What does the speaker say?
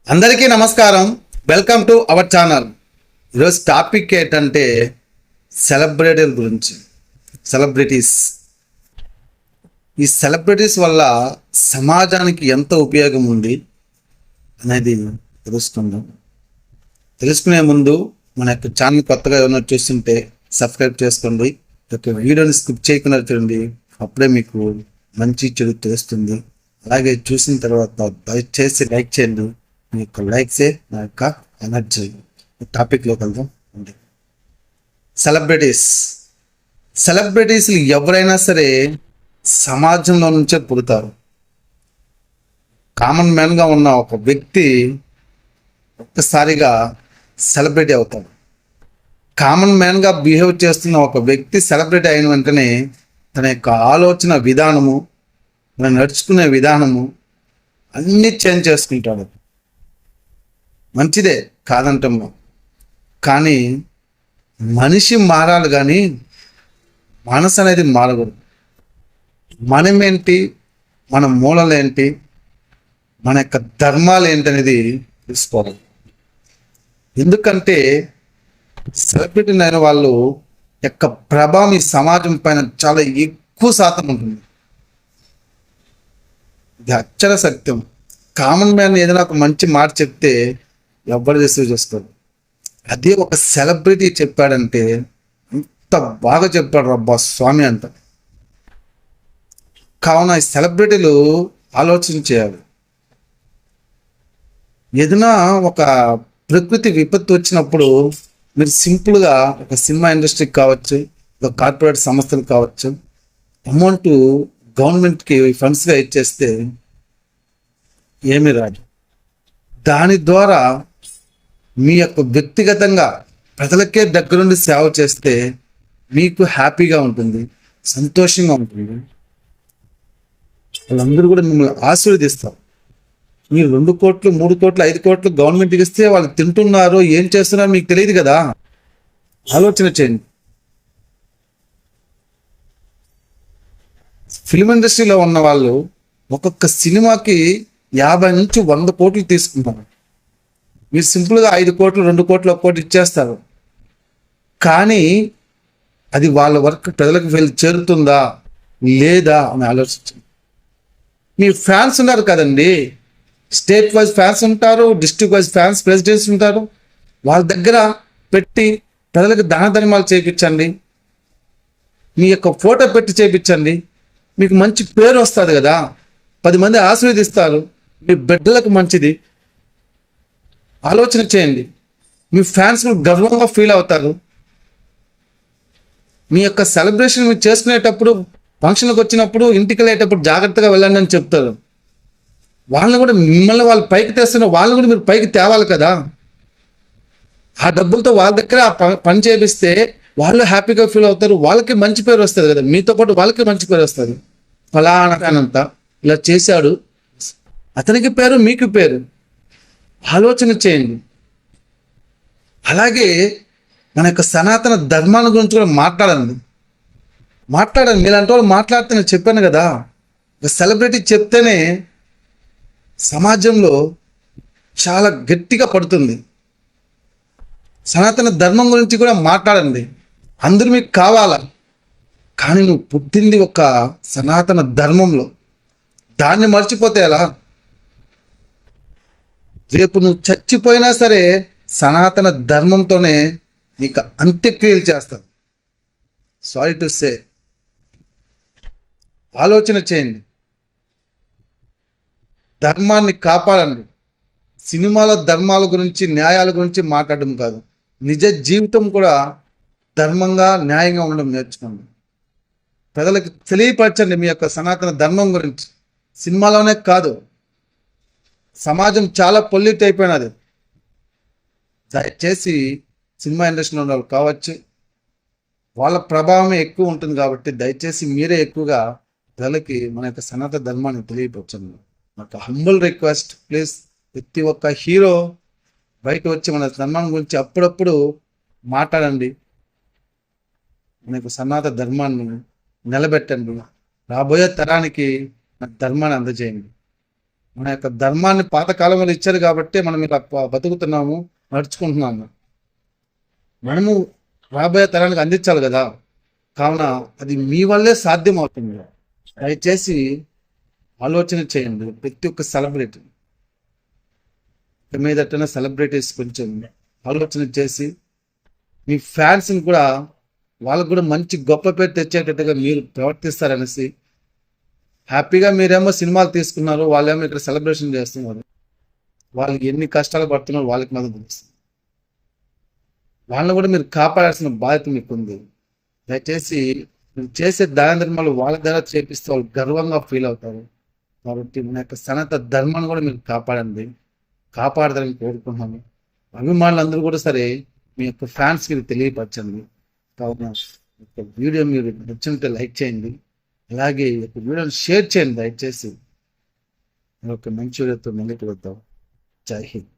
అందరికీ నమస్కారం. Welcome to our channel. ఈరోజు టాపిక్ ఏంటంటే సెలబ్రిటీల గురించి. సెలబ్రిటీస్, ఈ సెలబ్రిటీస్ వల్ల సమాజానికి ఎంత ఉపయోగం ఉంది అనేది తెలుసుకుందాం. తెలుసుకునే ముందు మన యొక్క ఛానల్ కొత్తగా ఏమైనా చూస్తుంటే సబ్స్క్రైబ్ చేసుకోండి. వీడియోని స్కిప్ చేయకుండా చూడండి, అప్పుడే మీకు మంచి చెడు తెలుస్తుంది. అలాగే చూసిన తర్వాత దయచేసి లైక్ చేయండి. మీ యొక్క లైక్సే నా యొక్క ఎనర్జీ. టాపిక్లోకి వెళ్దాం. సెలబ్రిటీస్లు ఎవరైనా సరే సమాజంలో నుంచే పుడతారు. కామన్ మ్యాన్గా ఉన్న ఒక వ్యక్తి ఒక్కసారిగా సెలబ్రిటీ అవుతాడు. కామన్ మ్యాన్గా బిహేవ్ చేస్తున్న ఒక వ్యక్తి సెలబ్రిటీ అయిన వెంటనే తన యొక్క ఆలోచన విధానము, తను నడుచుకునే విధానము అన్నీ చేంజ్ చేసుకుంటాడు. మంచిదే, కాదంటాము. కానీ మనిషి మారాలి, కానీ మనసు అనేది మారకూడదు. మనమేంటి, మన మూలలేంటి, మన యొక్క ధర్మాలు ఏంటి అనేది తెలుసుకోవాలి. ఎందుకంటే సెలబ్రిటీ అయిన వాళ్ళు యొక్క ప్రభావం ఈ సమాజం పైన చాలా ఎక్కువ శాతం ఉంటుంది. ఇది అక్షర సత్యం. కామన్ మ్యాన్ ఏదైనా ఒక మంచి మాట చెప్తే ఎవరు రిసీవ్ చేసుకోరు. అదే ఒక సెలబ్రిటీ చెప్పాడంటే అంత బాగా చెప్పాడు రబ్బా స్వామి అంట. కావున ఈ సెలబ్రిటీలు ఆలోచన చేయాలి. ఏదైనా ఒక ప్రకృతి విపత్తు వచ్చినప్పుడు మీరు సింపుల్గా ఒక సినిమా ఇండస్ట్రీకి కావచ్చు, ఒక కార్పొరేట్ సంస్థలకు కావచ్చు, అమౌంట్ గవర్నమెంట్కి ఫండ్స్గా ఇచ్చేస్తే ఏమీ రాదు. దాని ద్వారా మీ యొక్క వ్యక్తిగతంగా ప్రజలకే దగ్గరుండి సేవ చేస్తే మీకు హ్యాపీగా ఉంటుంది, సంతోషంగా ఉంటుంది. వాళ్ళందరూ కూడా మిమ్మల్ని ఆశీర్వదిస్తారు. మీరు 2 కోట్లు 3 కోట్లు 5 కోట్లు గవర్నమెంట్కి ఇస్తే వాళ్ళు తింటున్నారో ఏం చేస్తున్నారో మీకు తెలియదు కదా. ఆలోచన చేయండి. ఫిల్మ్ ఇండస్ట్రీలో ఉన్న వాళ్ళు ఒక్కొక్క సినిమాకి 50 నుంచి 100 కోట్లు తీసుకుంటారు. మీరు సింపుల్గా 5 కోట్లు 2 కోట్లు 1 కోటి ఇచ్చేస్తారు. కానీ అది వాళ్ళ వర్క్ ప్రజలకు వెళ్ళి చేరుతుందా లేదా అని ఆలోచించండి. మీ ఫ్యాన్స్ ఉన్నారు కదండి, స్టేట్ వైజ్ ఫ్యాన్స్ ఉంటారు, డిస్ట్రిక్ట్ వైజ్ ఫ్యాన్స్ ప్రెసిడెంట్స్ ఉంటారు. వాళ్ళ దగ్గర పెట్టి ప్రజలకు దాన ధర్మాలు చేయించండి. మీ యొక్క ఫోటో పెట్టి చేయించండి. మీకు మంచి పేరు వస్తుంది కదా, 10 మంది ఆశీర్వదిస్తారు. మీ బిడ్డలకు మంచిది. ఆలోచన చేయండి. మీ ఫ్యాన్స్ గర్వంగా ఫీల్ అవుతారు. మీ యొక్క సెలబ్రేషన్ మీరు చేసుకునేటప్పుడు, ఫంక్షన్కి వచ్చినప్పుడు, ఇంటికి వెళ్ళేటప్పుడు జాగ్రత్తగా వెళ్ళండి అని చెప్తారు. వాళ్ళని కూడా మిమ్మల్ని వాళ్ళు పైకి తెస్తున్న వాళ్ళని కూడా మీరు పైకి తేవాలి కదా. ఆ డబ్బులతో వాళ్ళ దగ్గర ఆ పని చేపిస్తే వాళ్ళు హ్యాపీగా ఫీల్ అవుతారు. వాళ్ళకి మంచి పేరు వస్తుంది కదా, మీతో పాటు వాళ్ళకి మంచి పేరు వస్తుంది. ఫలానంత ఇలా చేశాడు, అతనికి పేరు, మీకు పేరు. ఆలోచన చేయండి. అలాగే మన యొక్క సనాతన ధర్మాల గురించి కూడా మాట్లాడండి. మీలాంటి వాళ్ళు మాట్లాడితే నేను చెప్పాను కదా, ఒక సెలబ్రిటీ చెప్తేనే సమాజంలో చాలా గట్టిగా పడుతుంది. సనాతన ధర్మం గురించి కూడా మాట్లాడండి. అందరూ మీకు కావాలా, కానీ నువ్వు పుట్టింది ఒక సనాతన ధర్మంలో. దాన్ని మర్చిపోతే ఎలా? రేపు నువ్వు చచ్చిపోయినా సరే సనాతన ధర్మంతోనే నీకు అంత్యక్రియలు చేస్తావు. Sorry to say. ఆలోచన చేయండి. ధర్మాన్ని కాపాడండి. సినిమాల ధర్మాల గురించి, న్యాయాల గురించి మాట్లాడడం కాదు, నిజ జీవితం కూడా ధర్మంగా న్యాయంగా ఉండడం నేర్చుకోండి. ప్రజలకు తెలియపరచండి మీ యొక్క సనాతన ధర్మం గురించి. సినిమాలోనే కాదు, సమాజం చాలా పొల్యూట్ అయిపోయినది. దయచేసి సినిమా ఇండస్ట్రీలో ఉన్న వాళ్ళు కావచ్చు, వాళ్ళ ప్రభావమే ఎక్కువ ఉంటుంది కాబట్టి దయచేసి మీరే ఎక్కువగా ప్రజలకి మన యొక్క సనాతన ధర్మాన్ని తెలియపరచండి. నాకు హంబుల్ రిక్వెస్ట్, ప్లీజ్. ప్రతి ఒక్క హీరో బయట వచ్చి మన ధర్మం గురించి అప్పుడప్పుడు మాట్లాడండి. మన యొక్క సనాతన ధర్మాన్ని నిలబెట్టండి. రాబోయే తరానికి మన ధర్మాన్ని అందజేయండి. మన యొక్క ధర్మాన్ని పాతకాలంలో ఇచ్చారు కాబట్టి మనం ఇలా బతుకుతున్నాము, నడుచుకుంటున్నాము. మనము రాబోయే తరానికి అందించాలి కదా. కావున అది మీ వల్లే సాధ్యం అవుతుంది. దయచేసి ఆలోచన చేయండి. ప్రతి ఒక్క సెలబ్రిటీ మీదటనే సెలబ్రిటీస్ కొంచెం ఆలోచన చేసి మీ ఫ్యాన్స్ని కూడా, వాళ్ళకు కూడా మంచి గొప్ప పేరు తెచ్చేటట్టుగా మీరు ప్రవర్తిస్తారనేసి. హ్యాపీగా మీరేమో సినిమాలు తీసుకున్నారు, వాళ్ళేమో ఇక్కడ సెలబ్రేషన్ చేస్తున్నారు. వాళ్ళకి ఎన్ని కష్టాలు పడుతున్నారు వాళ్ళకి మాత్రం తెలుస్తుంది. వాళ్ళని కూడా మీరు కాపాడాల్సిన బాధ్యత మీకు ఉంది. దయచేసి మీరు చేసే దాన ధర్మాలు వాళ్ళ ద్వారా చేపిస్తే వాళ్ళు గర్వంగా ఫీల్ అవుతారు. కాబట్టి మన యొక్క సనాతన ధర్మాన్ని కూడా మీరు కాపాడతారని కోరుకుంటున్నాను. అభిమానులందరూ కూడా సరే మీ యొక్క ఫ్యాన్స్కి తెలియపరచండి. కావున వీడియో మీరు నచ్చినట్టే లైక్ చేయండి, అలాగే ఈ యొక్క వీడియోని షేర్ చేయండి. దయచేసి ఒక మంచి వీడియోతో మళ్ళీ కలుద్దాం. జై హింద్.